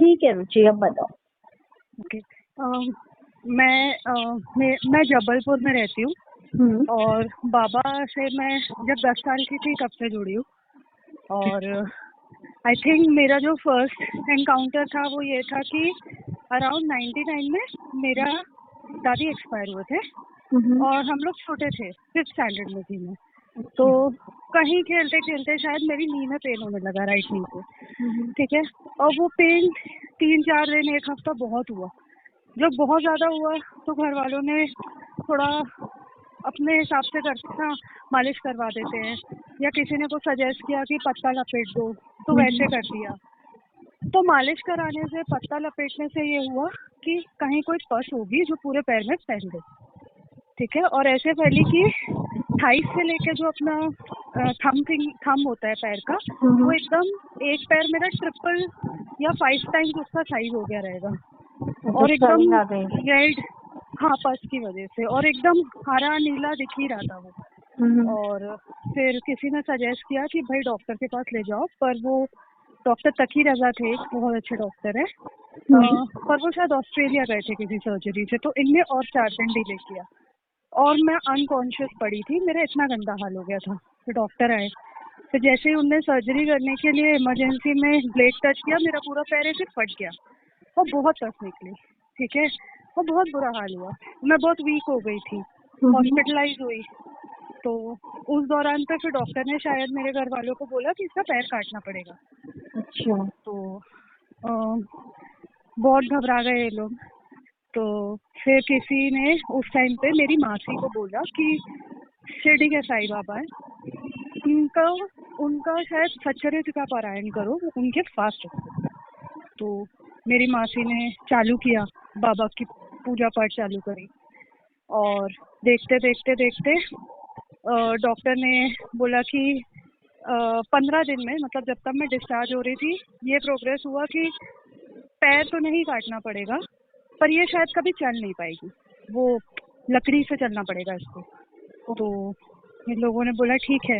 ठीक है रुचि, अब बताओ। ओके। मैं जबलपुर में रहती हूँ और बाबा से मैं जब 10 साल की थी तब से जुड़ी हूँ। और आई थिंक मेरा जो फर्स्ट एनकाउंटर था वो ये था कि अराउंड 99 में मेरा दादी एक्सपायर हुए थे और हम लोग छोटे थे, 5th स्टैंडर्ड में थी मैं। तो कहीं खेलते खेलते शायद मेरी नी में पेन होने लगा, राइट नी पे, ठीक है। और वो पेन 3-4 दिन, 1 हफ्ता बहुत हुआ। जब बहुत ज़्यादा हुआ तो घर वालों ने थोड़ा अपने हिसाब से करना, मालिश करवा देते हैं, या किसी ने को सजेस्ट किया कि पत्ता लपेट दो, तो वैसे कर दिया। तो मालिश कराने से, पत्ता लपेटने से ये हुआ कि कहीं कोई पस होगी जो पूरे पैर में फैल गई, ठीक है। और ऐसे फैली कि थाइस से लेके जो अपना थंब होता है पैर का, वो एकदम एक पैर मेरा 3 या 5 टाइम्स उसका साइज हो गया रहेगा। और एकदम रेड, हाँ, पस की वजह से, और एकदम हरा नीला दिख ही रहा था वो। और फिर किसी ने सजेस्ट किया कि भाई डॉक्टर के पास ले जाओ, पर वो डॉक्टर तकी रजा थे, बहुत अच्छे डॉक्टर है, पर वो शायद ऑस्ट्रेलिया गए थे किसी सर्जरी से, तो इनने और 4 दिन डिले किया और मैं अनकॉन्शियस पड़ी थी। मेरा इतना गंदा हाल हो गया था। फिर डॉक्टर आए, तो जैसे ही उनने सर्जरी करने के लिए इमरजेंसी में ब्लेड टच किया, मेरा पूरा पैर ऐसे फट गया और बहुत पस निकली, ठीक है। और बहुत बुरा हाल हुआ, मैं बहुत वीक हो गई थी, हॉस्पिटलाइज हुई। तो उस दौरान पे फिर डॉक्टर ने शायद मेरे घर वालों को बोला कि इसका पैर काटना पड़ेगा। अच्छा। तो बहुत घबरा गए ये लोग। तो फिर किसी ने उस टाइम पे मेरी मासी को बोला कि शिरडी के साईं बाबा है, उनका शायद सच्चरित्र का पारायण करो, उनके फास्ट रखो। तो मेरी मासी ने चालू किया, बाबा की पूजा पाठ चालू करी, और देखते देखते देखते डॉक्टर ने बोला कि 15 दिन में, मतलब जब तक मैं डिस्चार्ज हो रही थी, ये प्रोग्रेस हुआ कि पैर तो नहीं काटना पड़ेगा, पर ये शायद कभी चल नहीं पाएगी, वो लकड़ी से चलना पड़ेगा इसको। तो इन लोगों ने बोला ठीक है।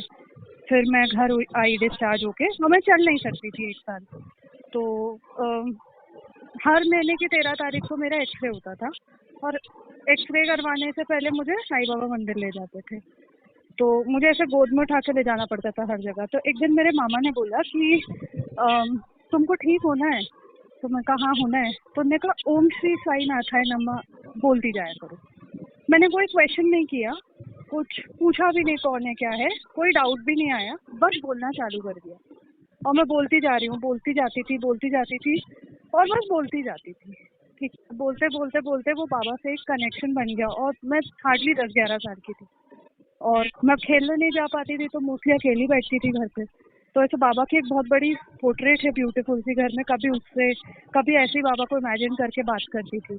फिर मैं घर आई डिस्चार्ज होके, और मैं चल नहीं सकती थी 1 साल। तो हर महीने की 13 तारीख को मेरा एक्सरे होता था, और एक्सरे करवाने से पहले मुझे साईं बाबा मंदिर ले जाते थे। तो मुझे ऐसे गोद में उठा के ले जाना पड़ता था हर जगह। तो एक दिन मेरे मामा ने बोला कि तुमको ठीक होना है? तो मैं कहा हाँ होना है। तो उन्होंने कहा ओम श्री साई नाथाय नमः बोलती जाया करो। मैंने कोई क्वेश्चन नहीं किया, कुछ पूछा भी नहीं कौन है क्या है, कोई डाउट भी नहीं आया, बस बोलना चालू कर दिया। और मैं बोलती जा रही हूँ, बोलती जाती थी और बस बोलती जाती थी, ठीक। बोलते बोलते बोलते वो बाबा से एक कनेक्शन बन गया। और मैं हार्डली 10-11 साल की थी, और मैं खेलने नहीं जा पाती थी, तो मोस्टली अकेली बैठती थी घर पे। तो ऐसे बाबा की एक बहुत बड़ी पोर्ट्रेट है ब्यूटीफुल सी घर में, कभी उससे, कभी ऐसे ही बाबा को इमेजिन करके बात करती थी।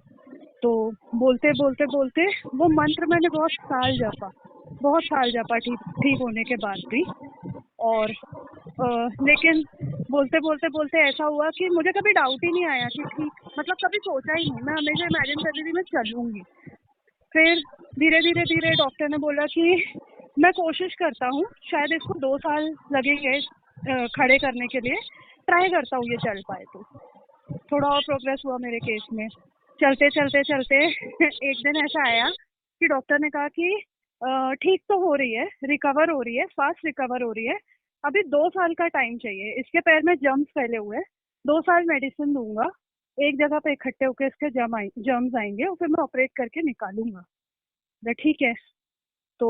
तो बोलते बोलते बोलते वो मंत्र मैंने बहुत साल जपा ठीक होने के बाद भी। और लेकिन बोलते बोलते बोलते ऐसा हुआ कि मुझे कभी डाउट ही नहीं आया कि ठीक, मतलब कभी सोचा ही नहीं, मैं हमेशा इमेजिन करती थी मैं चलूंगी। फिर धीरे धीरे धीरे डॉक्टर ने बोला कि मैं कोशिश करता हूँ, शायद इसको 2 साल लगेंगे खड़े करने के लिए, ट्राई करता हूँ ये चल पाए। तो थोड़ा और प्रोग्रेस हुआ मेरे केस में, चलते चलते चलते एक दिन ऐसा आया कि डॉक्टर ने कहा कि ठीक तो हो रही है, रिकवर हो रही है, फास्ट रिकवर हो रही है, अभी 2 साल का टाइम चाहिए, इसके पैर में जम्स फैले हुए हैं, 2 साल मेडिसिन दूंगा, एक जगह पे इकट्ठे होकर इसके जम्स आएंगे और फिर मैं ऑपरेट करके निकालूंगा। ठीक है। तो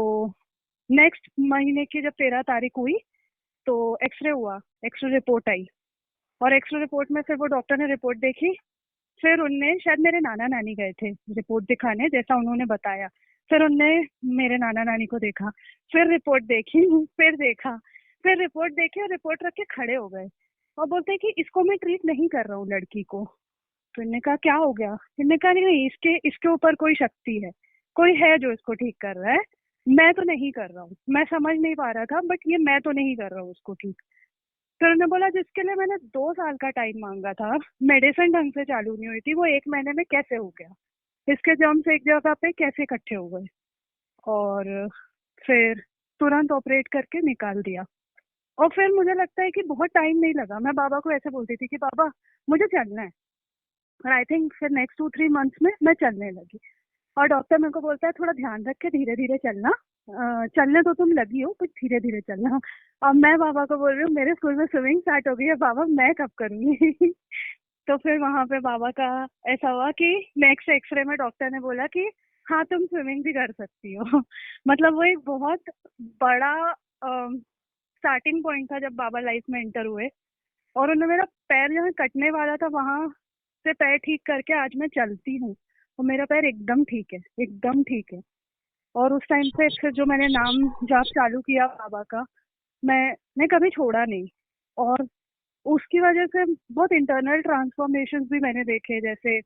नेक्स्ट महीने की जब 13 तारीख हुई तो एक्सरे हुआ, एक्सरे रिपोर्ट आई, और एक्सरे रिपोर्ट में फिर वो डॉक्टर ने रिपोर्ट देखी। फिर उनने, शायद मेरे नाना नानी गए थे रिपोर्ट दिखाने, जैसा उन्होंने बताया। फिर उनने मेरे नाना नानी को देखा, फिर रिपोर्ट देखी, फिर देखा, फिर रिपोर्ट देखी, और रिपोर्ट रख के खड़े हो गए और बोलते कि इसको मैं ट्रीट नहीं कर रहा हूँ लड़की को। तो इन्होंने कहा क्या हो गया? इन्होंने कहा नहीं, इसके ऊपर कोई शक्ति है, कोई है जो इसको ठीक कर रहा है, मैं तो नहीं कर रहा हूँ। मैं समझ नहीं पा रहा था, बट ये मैं तो नहीं कर रहा हूँ उसको ठीक। फिर उन्होंने बोला जिसके लिए मैंने 2 साल का टाइम मांगा था, मेडिसिन ढंग से चालू नहीं हुई थी, वो 1 महीने में कैसे हो गया? इसके जर्म्स एक जगह पे कैसे इकट्ठे हो गए? और फिर तुरंत ऑपरेट करके निकाल दिया। और फिर मुझे लगता है कि बहुत टाइम नहीं लगा, मैं बाबा को ऐसे बोलती थी कि बाबा मुझे चलना है, और आई थिंक फिर नेक्स्ट 2-3 मंथ्स में मैं चलने लगी। और डॉक्टर मेरे को बोलता है थोड़ा ध्यान रख के धीरे धीरे चलना, चलने तो तुम लगी हो, कुछ धीरे धीरे चलना। अब मैं बाबा को बोल रही हूँ मेरे स्कूल में स्विमिंग स्टार्ट हो गई है, बाबा मैं कब करूंगी? तो फिर वहां पे बाबा का ऐसा हुआ कि नेक्स्ट एक्सरे में डॉक्टर ने बोला कि हाँ तुम स्विमिंग भी कर सकती हो। मतलब वो एक बहुत बड़ा स्टार्टिंग पॉइंट था जब बाबा लाइफ में एंटर हुए। और उन्होंने मेरा पैर जहाँ कटने वाला था वहां से पैर ठीक करके आज मैं चलती हूँ, और मेरा पैर एकदम ठीक है, एकदम ठीक है। और उस टाइम से फिर जो मैंने नाम जाप चालू किया बाबा का, मैंने कभी छोड़ा नहीं। और उसकी वजह से बहुत इंटरनल ट्रांसफॉर्मेशंस भी मैंने देखे, जैसे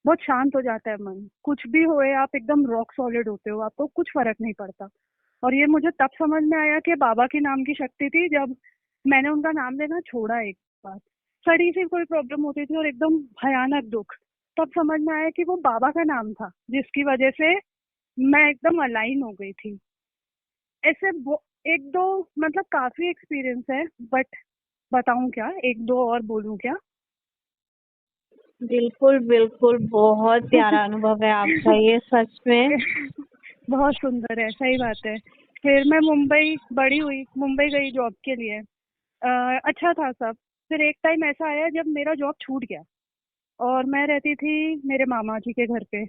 बहुत शांत हो जाता है मन, कुछ भी होए आप एकदम रॉक सॉलिड होते हो, आपको कुछ फर्क नहीं पड़ता। और ये मुझे तब समझ में आया कि बाबा के नाम की शक्ति थी जब मैंने उनका नाम लेना छोड़ा एक बार। सड़ी सी कोई प्रॉब्लम होती थी और एकदम भयानक दुख, तब समझ में आया कि वो बाबा का नाम था जिसकी वजह से मैं एकदम अलाइन हो गई थी। ऐसे एक दो मतलब काफी एक्सपीरियंस है, बट बताऊं क्या, एक दो और बोलूं क्या? बिल्कुल बिल्कुल, बहुत प्यारा अनुभव है आपका ये, सच में। बहुत सुंदर है, सही बात है। फिर मैं मुंबई बड़ी हुई, मुंबई गई जॉब के लिए। अच्छा था सब। फिर एक टाइम ऐसा आया जब मेरा जॉब छूट गया, और मैं रहती थी मेरे मामा जी के घर पे।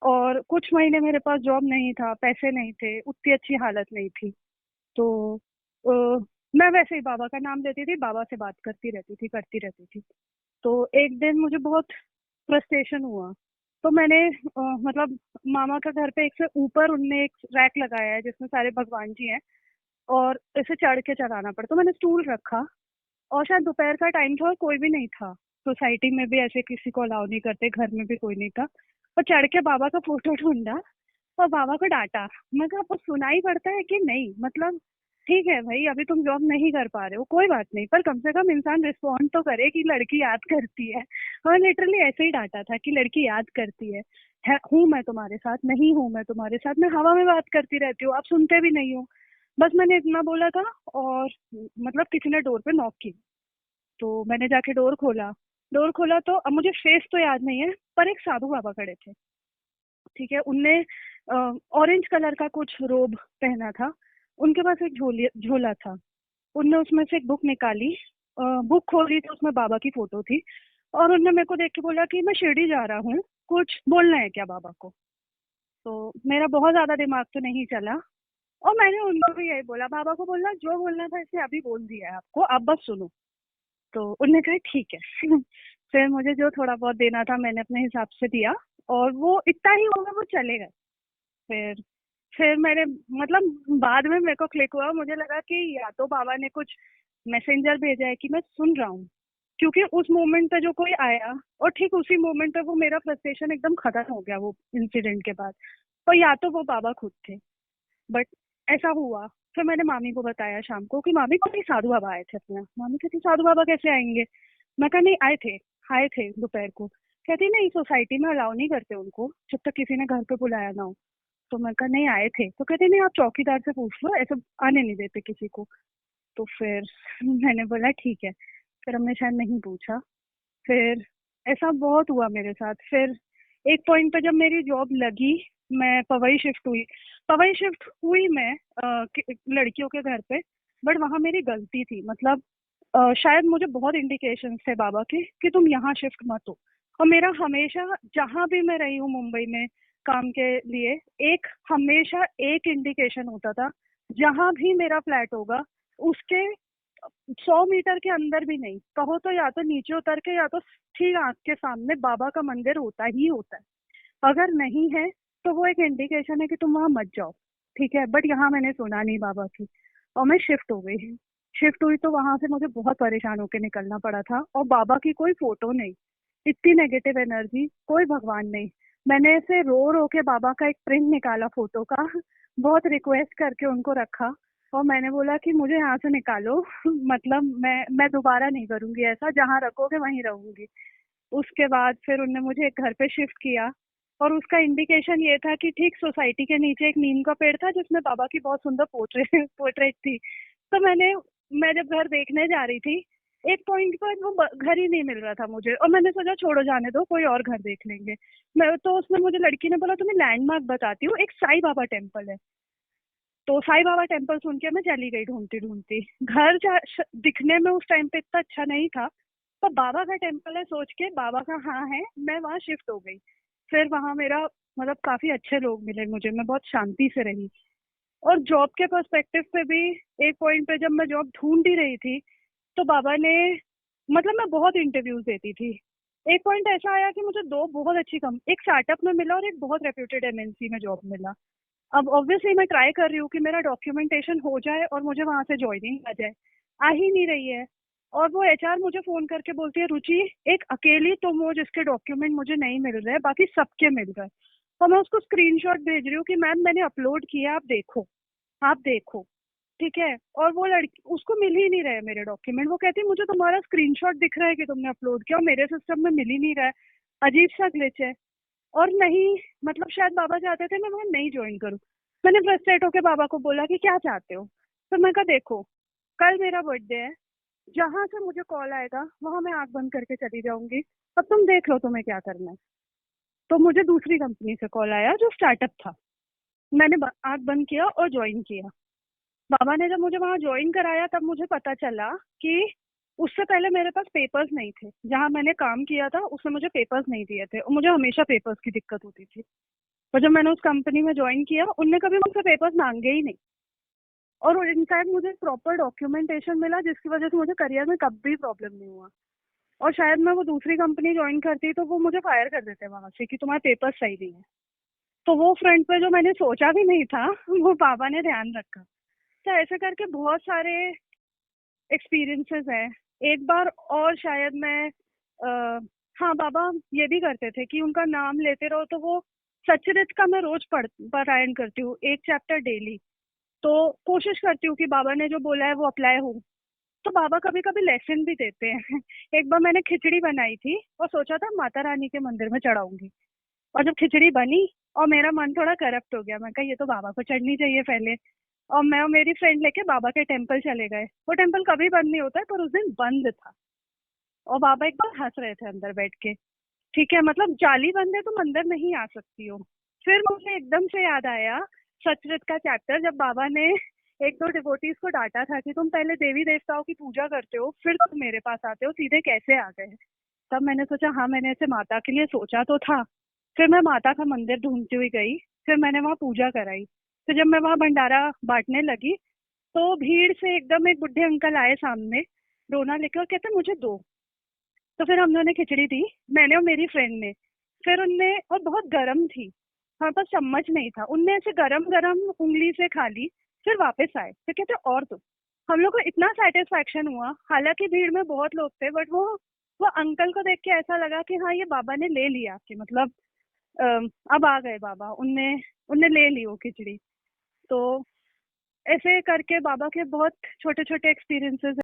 और कुछ महीने मेरे पास जॉब नहीं था, पैसे नहीं थे, उतनी अच्छी हालत नहीं थी। तो अ, मैं वैसे ही बाबा का नाम लेती थी, बाबा से बात करती रहती थी, करती रहती थी। तो एक दिन मुझे बहुत फ्रस्ट्रेशन हुआ, तो मैंने मतलब मामा का घर पे एक से ऊपर उनने एक रैक लगाया है जिसमें सारे भगवान जी हैं, और इसे चढ़ के चलाना पड़ता, तो मैंने स्टूल रखा। और शायद दोपहर का टाइम था और कोई भी नहीं था, सोसाइटी में भी ऐसे किसी को अलाउ नहीं करते, घर में भी कोई नहीं था। और चढ़ के बाबा का फोटो ढूंढा और बाबा को डांटा। मैं कहा आपको सुनाई पड़ता है कि नहीं? मतलब ठीक है भाई, अभी तुम जॉब नहीं कर पा रहे हो, कोई बात नहीं, पर कम से कम इंसान रिस्पॉन्ड तो करे कि लड़की याद करती है। और लिटरली ऐसे ही डांटा था कि लड़की याद करती है, हूँ मैं तुम्हारे साथ, नहीं हूँ मैं तुम्हारे साथ, मैं हवा में बात करती रहती हूँ, आप सुनते भी नहीं हो। बस मैंने इतना बोला था। और मतलब किसी ने डोर पे नॉक की, तो मैंने जाके डोर खोला। डोर खोला तो अब मुझे फेस तो याद नहीं है, पर एक साधु बाबा खड़े थे। ठीक है, उनने ऑरेंज कलर का कुछ रोब पहना था, उनके पास एक झोला था। उनने उसमें से एक बुक निकाली, बुक खोली तो उसमें बाबा की फोटो थी। और उनने मेरे को देख के बोला कि मैं शिरडी जा रहा हूँ, कुछ बोलना है क्या बाबा को? तो मेरा बहुत ज्यादा दिमाग तो नहीं चला, और मैंने उनको भी यही बोला, बाबा को बोलना जो बोलना था इसने अभी बोल दिया है आपको, आप बस सुनो। तो उन्होंने कहा ठीक है। फिर मुझे जो थोड़ा बहुत देना था मैंने अपने हिसाब से दिया, और वो इतना ही होगा, वो चले गए। फिर फिर मैंने मतलब बाद में मेरे को क्लिक हुआ, मुझे लगा कि या तो बाबा ने कुछ मैसेंजर भेजा है कि मैं सुन रहा हूँ, क्योंकि उस मोमेंट पे जो कोई आया, और ठीक उसी मोमेंट पे वो मेरा फ्रस्ट्रेशन एकदम खत्म हो गया वो इंसिडेंट के बाद। और या तो वो बाबा खुद थे, बट ऐसा हुआ। फिर मैंने मामी को बताया शाम को कि मामी को नहीं, साधु बाबा आए थे अपने यहाँ। मामी कहती साधु बाबा कैसे आएंगे? मैं कहा नहीं आए थे, आए थे दोपहर को। कहती नहीं, सोसाइटी में अलाउ नहीं करते उनको जब तक किसी ने घर पे बुलाया ना हो। तो मैं कहा नहीं आए थे, तो कहते नहीं आप चौकीदार से पूछ लो, ऐसे आने नहीं देते किसी को। तो फिर मैंने बोला ठीक है। फिर हमने शायद नहीं पूछा। फिर ऐसा बहुत हुआ मेरे साथ। फिर एक पॉइंट पे जब मेरी जॉब लगी, मैं पवई शिफ्ट हुई। पवई शिफ्ट हुई मैं लड़कियों के घर पे, बट वहां मेरी गलती थी। मतलब शायद मुझे बहुत इंडिकेशन थे बाबा के कि तुम यहाँ शिफ्ट मत हो। और मेरा हमेशा, जहां भी मैं रही हूँ मुंबई में काम के लिए, एक हमेशा एक इंडिकेशन होता था, जहां भी मेरा फ्लैट होगा उसके 100 मीटर के अंदर भी नहीं कहो तो, या तो नीचे उतर के, या तो ठीक आंख के सामने बाबा का मंदिर होता ही होता है। अगर नहीं है तो वो एक इंडिकेशन है कि तुम वहां मत जाओ। ठीक है, बट यहाँ मैंने सुना नहीं बाबा की, और मैं शिफ्ट हो गई। शिफ्ट हुई तो वहां से मुझे बहुत परेशान होकर निकलना पड़ा था, और बाबा की कोई फोटो नहीं, इतनी नेगेटिव एनर्जी, कोई भगवान नहीं। मैंने ऐसे रो रो के बाबा का एक प्रिंट निकाला फोटो का, बहुत रिक्वेस्ट करके उनको रखा। और मैंने बोला कि मुझे यहाँ से निकालो। मतलब मैं दोबारा नहीं करूंगी ऐसा, जहाँ रखोगे वहीं रहूंगी। उसके बाद फिर उनने मुझे एक घर पे शिफ्ट किया, और उसका इंडिकेशन ये था कि ठीक सोसाइटी के नीचे एक नीम का पेड़ था जिसमें बाबा की बहुत सुंदर पोर्ट्रेट पोर्ट्रेट थी। तो मैंने मैं जब घर देखने जा रही थी, एक पॉइंट पर वो घर ही नहीं मिल रहा था मुझे, और मैंने सोचा छोड़ो जाने दो, कोई और घर देख लेंगे। मैं तो उसने मुझे लड़की ने बोला तुम्हें लैंडमार्क बताती हूँ, एक साईं बाबा टेम्पल है। तो साईं बाबा टेम्पल सुन के मैं चली गई ढूंढती ढूंढती। घर दिखने में उस टाइम पे इतना अच्छा नहीं था, पर बाबा का टेम्पल है सोच के, बाबा का हाँ है, मैं वहाँ शिफ्ट हो गई। फिर वहाँ मेरा मतलब काफी अच्छे लोग मिले मुझे, मैं बहुत शांति से रही। और जॉब के पर्सपेक्टिव पे भी एक पॉइंट पे जब मैं जॉब ढूंढ ही रही थी, तो बाबा ने मतलब मैं बहुत इंटरव्यूज देती थी। एक पॉइंट ऐसा आया कि मुझे दो बहुत अच्छी कम एक स्टार्टअप में मिला और एक बहुत रेप्यूटेड एमएनसी में जॉब मिला। अब ऑब्वियसली मैं ट्राई कर रही हूँ कि मेरा डॉक्यूमेंटेशन हो जाए और मुझे वहां से ज्वाइनिंग आ जाए, आ ही नहीं रही है। और वो एचआर मुझे फोन करके बोलती है रुचि, एक अकेली तुम हो जिसके डॉक्यूमेंट मुझे नहीं मिल रहे, बाकी सबके मिल रहे। तो मैं उसको स्क्रीनशॉट भेज रही हूँ कि मैम मैंने अपलोड किया, आप देखो, आप देखो। ठीक है, और वो लड़की, उसको मिल ही नहीं रहे मेरे डॉक्यूमेंट। वो कहती है मुझे तुम्हारा स्क्रीनशॉट दिख रहा है कि तुमने अपलोड किया और मेरे सिस्टम में मिल ही नहीं रहा है, अजीब सा ग्लिच है। और नहीं, मतलब शायद बाबा चाहते थे मैं वहाँ नहीं ज्वाइन करूँ। मैंने फ्रस्ट्रेट होकर बाबा को बोला कि क्या चाहते हो। तो मैं कहा देखो, कल मेरा बर्थडे है, जहां से मुझे कॉल आएगा वहां मैं आंख बंद करके चली जाऊंगी, अब तुम देख लो तुम्हें क्या करना है। तो मुझे दूसरी कंपनी से कॉल आया जो स्टार्टअप था, मैंने आंख बंद किया और ज्वाइन किया। बाबा ने जब मुझे वहां ज्वाइन कराया तब मुझे पता चला कि उससे पहले मेरे पास पेपर्स नहीं थे। जहां मैंने काम किया था उसने मुझे पेपर्स नहीं दिए थे, और मुझे हमेशा पेपर्स की दिक्कत होती थी। और जब मैंने उस कंपनी में ज्वाइन किया, उनने कभी मुझसे पेपर्स मांगे ही नहीं। और इनफैक्ट मुझे प्रॉपर डॉक्यूमेंटेशन मिला, जिसकी वजह से मुझे करियर में कभी प्रॉब्लम नहीं हुआ। और शायद मैं वो दूसरी कंपनी ज्वाइन करती तो वो मुझे फायर कर देते वहां से कि तुम्हारे पेपर्स सही नहीं है। तो वो फ्रंट पे जो मैंने सोचा भी नहीं था वो बाबा ने ध्यान रखा। तो ऐसे करके बहुत सारे एक्सपीरियंसेस हैं। एक बार और शायद मैं हाँ, बाबा ये भी करते थे कि उनका नाम लेते रहो, तो वो सचरित का मैं रोज पारायण करती हूँ, एक चैप्टर डेली। तो कोशिश करती हूँ कि बाबा ने जो बोला है वो अप्लाई हो। तो बाबा कभी कभी लेसन भी देते हैं। एक बार मैंने खिचड़ी बनाई थी और सोचा था माता रानी के मंदिर में चढ़ाऊंगी। और जब खिचड़ी बनी और मेरा मन थोड़ा करप्ट हो गया, मैं कहा ये तो बाबा को चढ़नी चाहिए पहले। और मैं और मेरी फ्रेंड लेके बाबा के टेम्पल चले गए। वो टेम्पल कभी बंद नहीं होता है, पर उस दिन बंद था। और बाबा एक बार हंस रहे थे अंदर बैठ के। ठीक है, मतलब जाली बंद है, तुम अंदर नहीं आ सकती हो। फिर मुझे एकदम से याद आया सचरित का चैप्टर, जब बाबा ने एक दो डिवोटीज को डांटा था कि तुम पहले देवी देवताओं की पूजा करते हो फिर तुम मेरे पास आते हो, सीधे कैसे आ गए। तब मैंने सोचा हाँ, मैंने ऐसे माता के लिए सोचा तो था। फिर मैं माता का मंदिर ढूंढती हुई गई, फिर मैंने वहां पूजा कराई। फिर जब मैं वहां भंडारा बांटने लगी, तो भीड़ से एकदम एक बुढ़े अंकल आए सामने, रोना लेके, और कहते मुझे दो। तो फिर हम दोनों ने खिचड़ी दी, मैंने और मेरी फ्रेंड ने। फिर उनने, और बहुत गर्म थी, हमारे पास चम्मच नहीं था, उनने ऐसे गरम गरम उंगली से खा ली। फिर वापस आए, फिर कहते और दो। हम लोग को इतना सेटिस्फैक्शन हुआ, हालांकि भीड़ में बहुत लोग थे, बट वो अंकल को देख के ऐसा लगा कि हाँ ये बाबा ने ले लिया कि मतलब अब आ गए बाबा, उनने उनने ले ली वो खिचड़ी। तो ऐसे करके बाबा के बहुत छोटे छोटे एक्सपीरियंसेस